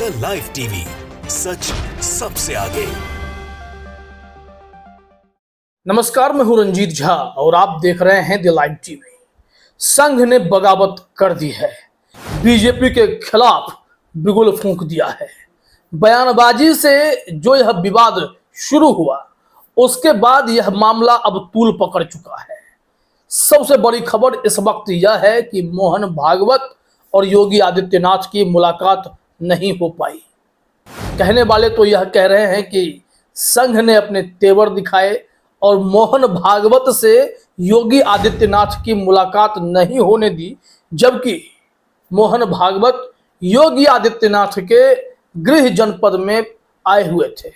The live TV, सच सबसे आगे। नमस्कार, मैं हूं रंजीत झा और आप देख रहे हैं द लाइव टीवी। संघ ने बगावत कर दी है, बीजेपी के खिलाफ बिगुल फूंक दिया है। बयानबाजी से जो यह विवाद शुरू हुआ, उसके बाद यह मामला अब तूल पकड़ चुका है। सबसे बड़ी खबर इस वक्त यह है कि मोहन भागवत और योगी आदित्यनाथ की मुलाकात नहीं हो पाई। कहने वाले तो यह कह रहे हैं कि संघ ने अपने तेवर दिखाए और मोहन भागवत से योगी आदित्यनाथ की मुलाकात नहीं होने दी, जबकि मोहन भागवत योगी आदित्यनाथ के गृह जनपद में आए हुए थे,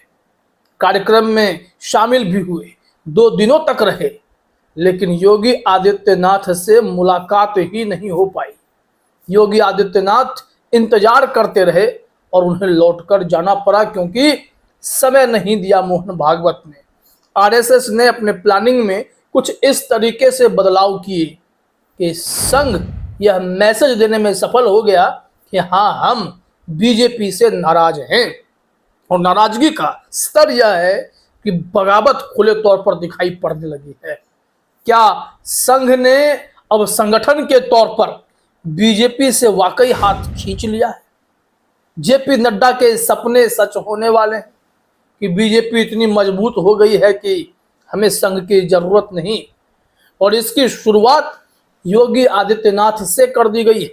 कार्यक्रम में शामिल भी हुए, 2 दिनों तक रहे, लेकिन योगी आदित्यनाथ से मुलाकात ही नहीं हो पाई। योगी आदित्यनाथ इंतजार करते रहे और उन्हें लौटकर जाना पड़ा, क्योंकि समय नहीं दिया मोहन भागवत ने। आरएसएस ने अपने प्लानिंग में कुछ इस तरीके से बदलाव किए कि संघ यह मैसेज देने में सफल हो गया कि हाँ, हम बीजेपी से नाराज हैं। और नाराजगी का स्तर यह है कि बगावत खुले तौर पर दिखाई पड़ने लगी है। क्या संघ ने अब संगठन के तौर पर बीजेपी से वाकई हाथ खींच लिया है? जेपी नड्डा के सपने सच होने वाले हैं कि बीजेपी इतनी मजबूत हो गई है कि हमें संघ की जरूरत नहीं, और इसकी शुरुआत योगी आदित्यनाथ से कर दी गई है।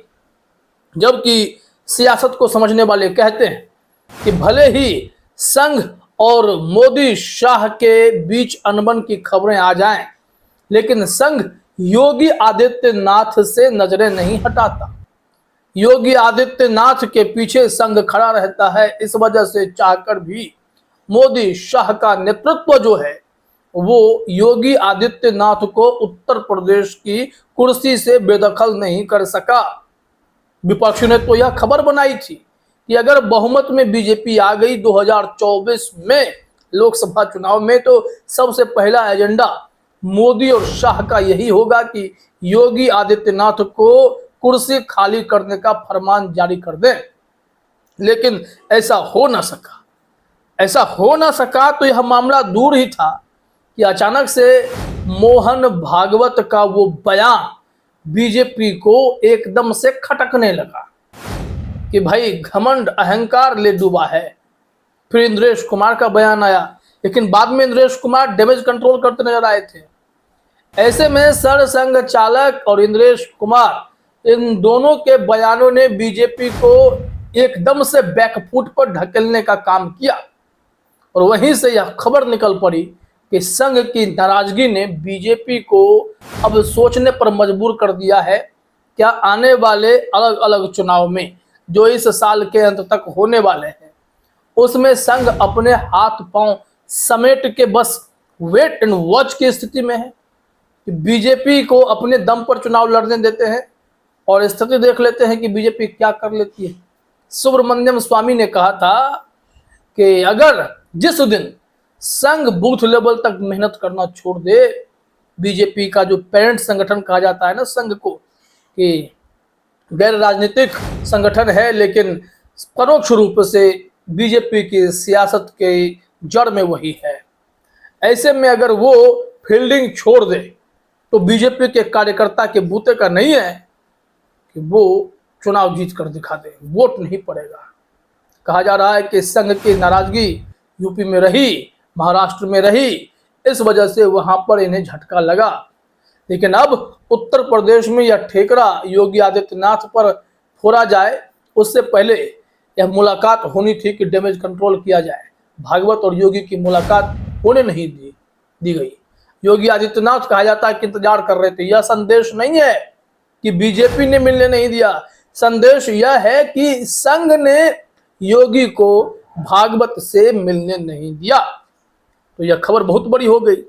जबकि सियासत को समझने वाले कहते हैं कि भले ही संघ और मोदी शाह के बीच अनबन की खबरें आ जाएं, लेकिन संघ योगी आदित्यनाथ से नजरें नहीं हटाता। योगी आदित्यनाथ के पीछे संघ खड़ा रहता है। इस वजह से चाहकर भी मोदी शाह का नेतृत्व जो है वो योगी आदित्यनाथ को उत्तर प्रदेश की कुर्सी से बेदखल नहीं कर सका। विपक्ष ने तो यह खबर बनाई थी कि अगर बहुमत में बीजेपी आ गई 2024 में लोकसभा चुनाव में, तो सबसे पहला एजेंडा मोदी और शाह का यही होगा कि योगी आदित्यनाथ को कुर्सी खाली करने का फरमान जारी कर दें। लेकिन ऐसा हो ना सका तो यह मामला दूर ही था कि अचानक से मोहन भागवत का वो बयान बीजेपी को एकदम से खटकने लगा कि भाई घमंड अहंकार ले डूबा है। फिर इंद्रेश कुमार का बयान आया, लेकिन बाद में इंद्रेश कुमार डैमेज कंट्रोल करते नजर आए थे। ऐसे में सरसंघ चालक और इंद्रेश कुमार, इन दोनों के बयानों ने बीजेपी को एकदम से बैकफुट पर ढकेलने का काम किया। और वहीं से यह खबर निकल पड़ी कि संघ की नाराजगी ने बीजेपी को अब सोचने पर मजबूर कर दिया है। क्या आने वाले अलग अलग चुनाव में जो इस साल के अंत तक होने वाले हैं, उसमें संघ अपने हाथ पांव समेट के बस वेट एंड वॉच की स्थिति में है कि बीजेपी को अपने दम पर चुनाव लड़ने देते हैं और स्थिति देख लेते हैं कि बीजेपी क्या कर लेती है। सुब्रमण्यम स्वामी ने कहा था कि अगर जिस दिन संघ बूथ लेवल तक मेहनत करना छोड़ दे, बीजेपी का जो पेरेंट संगठन कहा जाता है ना संघ को, कि गैर राजनीतिक संगठन है लेकिन परोक्ष रूप से बीजेपी की सियासत के जड़ में वही है, ऐसे में अगर वो फील्डिंग छोड़ दे तो बीजेपी के कार्यकर्ता के बूते का नहीं है कि वो चुनाव जीत कर दिखा दे, वोट नहीं पड़ेगा। कहा जा रहा है कि संघ की नाराजगी यूपी में रही, महाराष्ट्र में रही, इस वजह से वहां पर इन्हें झटका लगा। लेकिन अब उत्तर प्रदेश में यह ठेकरा योगी आदित्यनाथ पर फोड़ा जाए, उससे पहले यह मुलाकात होनी थी कि डैमेज कंट्रोल किया जाए। भागवत और योगी की मुलाकात होने नहीं दी गई। योगी आदित्यनाथ कहा जाता है कि इंतजार कर रहे थे। यह संदेश नहीं है कि बीजेपी ने मिलने नहीं दिया, संदेश यह है कि संघ ने योगी को भागवत से मिलने नहीं दिया। तो यह खबर बहुत बड़ी हो गई।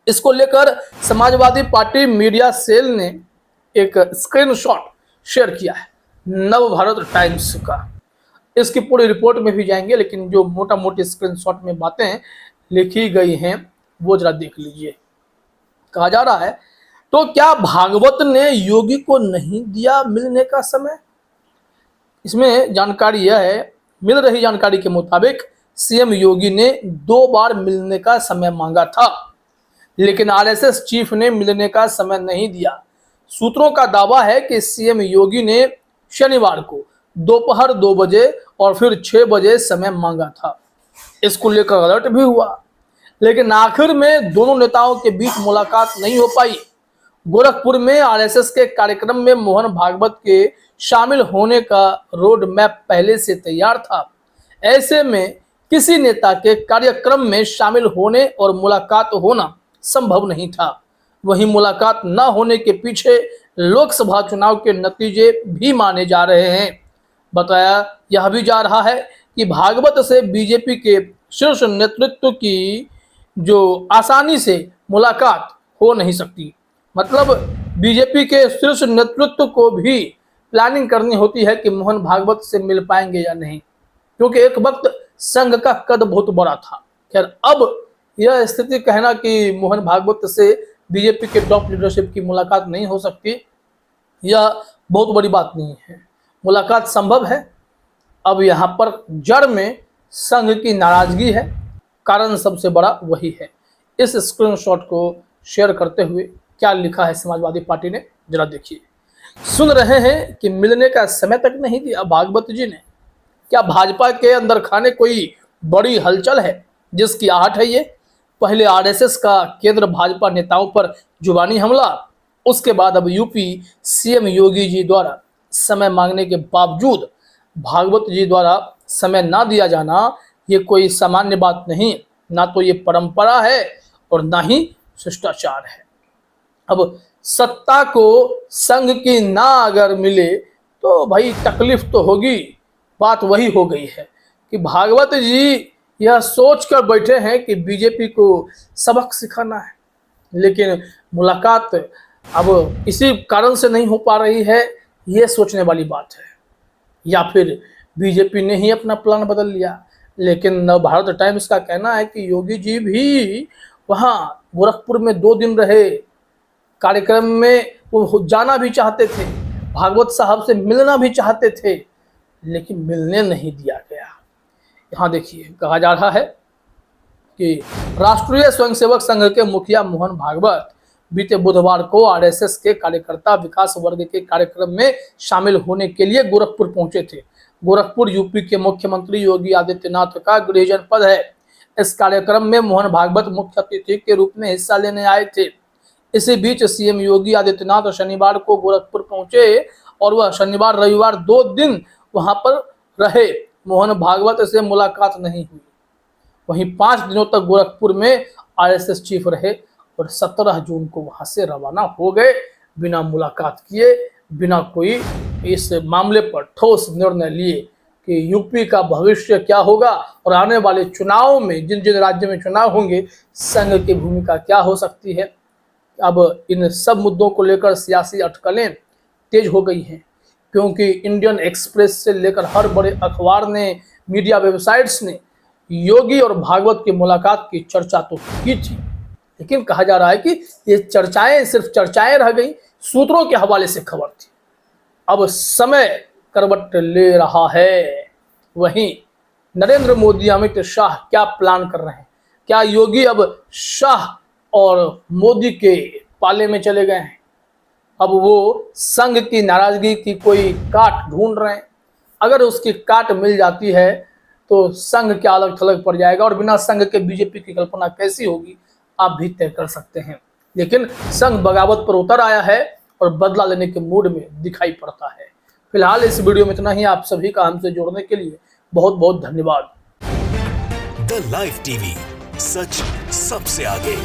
इसको लेकर समाजवादी पार्टी मीडिया सेल ने एक स्क्रीनशॉट शेयर किया है नव भारत टाइम्स का। इसकी पूरी रिपोर्ट में भी जाएंगे, लेकिन जो मोटा मोटी स्क्रीनशॉट में बातें लिखी गई हैं वो जरा देख लीजिए। कहा जा रहा है, तो क्या भागवत ने योगी को नहीं दिया मिलने का समय? इसमें जानकारी यह है, मिल रही जानकारी के मुताबिक सीएम योगी ने 2 बार मिलने का समय मांगा था, लेकिन आरएसएस चीफ ने मिलने का समय नहीं दिया। सूत्रों का दावा है कि सीएम योगी ने शनिवार को दोपहर 2 बजे और फिर 6 बजे समय मांगा था। इसको लेकर अलर्ट भी हुआ, लेकिन आखिर में दोनों नेताओं के बीच मुलाकात नहीं हो पाई। गोरखपुर में आरएसएस के कार्यक्रम में मोहन भागवत के शामिल होने का रोड मैप पहले से तैयार था। ऐसे में किसी नेता के कार्यक्रम में शामिल होने और मुलाकात होना संभव नहीं था। वहीं मुलाकात न होने के पीछे लोकसभा चुनाव के नतीजे भी माने जा रहे हैं। बताया यह भी जा रहा है कि भागवत से बीजेपी के शीर्ष नेतृत्व की जो आसानी से मुलाकात हो नहीं सकती। मतलब बीजेपी के शीर्ष नेतृत्व को भी प्लानिंग करनी होती है कि मोहन भागवत से मिल पाएंगे या नहीं, क्योंकि एक वक्त संघ का कद बहुत बड़ा था। खैर, अब यह स्थिति कहना कि मोहन भागवत से बीजेपी के टॉप लीडरशिप की मुलाकात नहीं हो सकती, यह बहुत बड़ी बात नहीं है। मुलाकात संभव है। अब यहाँ पर जड़ में संघ की नाराजगी है, कारण सबसे बड़ा वही है। इस स्क्रीनशॉट को शेयर करते हुए क्या लिखा है समाजवादी पार्टी ने, जरा देखिए। सुन रहे हैं कि मिलने का समय तक नहीं दिया भागवत जी ने। क्या भाजपा के अंदर खाने कोई बड़ी हलचल है जिसकी आहट है ये? पहले आरएसएस का केंद्र भाजपा नेताओं पर जुबानी हमला, उसके बाद अब यूपी सीएम योगी जी द्वारा समय मांगने के बावजूद भागवत जी द्वारा समय ना दिया जाना, ये कोई सामान्य बात नहीं। ना तो ये परंपरा है और ना ही शिष्टाचार है। अब सत्ता को संघ की ना अगर मिले तो भाई तकलीफ तो होगी। बात वही हो गई है कि भागवत जी यह सोच कर बैठे हैं कि बीजेपी को सबक सिखाना है, लेकिन मुलाकात अब इसी कारण से नहीं हो पा रही है, ये सोचने वाली बात है। या फिर बीजेपी ने ही अपना प्लान बदल लिया। लेकिन नव भारत टाइम्स का कहना है कि योगी जी भी वहाँ गोरखपुर में 2 दिन रहे, कार्यक्रम में वो जाना भी चाहते थे, भागवत साहब से मिलना भी चाहते थे, लेकिन मिलने नहीं दिया गया। यहाँ देखिए, कहा जा रहा है कि राष्ट्रीय स्वयंसेवक संघ के मुखिया मोहन भागवत बीते बुधवार को आरएसएस के कार्यकर्ता विकास वर्ग के कार्यक्रम में शामिल होने के लिए गोरखपुर पहुंचे थे। गोरखपुर यूपी के मुख्यमंत्री योगी आदित्यनाथ का गृह जनपद है। इस कार्यक्रम में मोहन भागवत मुख्य अतिथि के रूप में हिस्सा लेने आए थे। इसी बीच सीएम योगी आदित्यनाथ शनिवार को गोरखपुर पहुंचे और वह शनिवार रविवार 2 दिन वहां पर रहे। मोहन भागवत से मुलाकात नहीं हुई। वहीं 5 दिनों तक गोरखपुर में आरएसएस चीफ रहे और 17 जून को वहां से रवाना हो गए, बिना मुलाकात किए, बिना कोई इस मामले पर ठोस निर्णय लिए कि यूपी का भविष्य क्या होगा और आने वाले चुनाव में जिन जिन राज्यों में चुनाव होंगे संघ की भूमिका क्या हो सकती है। अब इन सब मुद्दों को लेकर सियासी अटकलें तेज हो गई हैं, क्योंकि इंडियन एक्सप्रेस से लेकर हर बड़े अखबार ने, मीडिया वेबसाइट्स ने योगी और भागवत की मुलाकात की चर्चा तो की थी, लेकिन कहा जा रहा है कि ये चर्चाएं सिर्फ चर्चाएं रह गई, सूत्रों के हवाले से खबर थी। अब समय करवट ले रहा है। वहीं नरेंद्र मोदी, अमित शाह क्या प्लान कर रहे हैं? क्या योगी अब शाह और मोदी के पाले में चले गए हैं? अब वो संघ की नाराजगी की कोई काट ढूंढ रहे हैं। अगर उसकी काट मिल जाती है तो संघ क्या अलग थलग पड़ जाएगा और बिना संघ के बीजेपी की कल्पना कैसी होगी आप भी तय कर सकते हैं। लेकिन संघ बगावत पर उतर आया है और बदला लेने के मूड में दिखाई पड़ता है। फिलहाल इस वीडियो में इतना ही। आप सभी का हमसे जुड़ने के लिए बहुत बहुत धन्यवाद। द लाइव टीवी, सच सबसे आगे।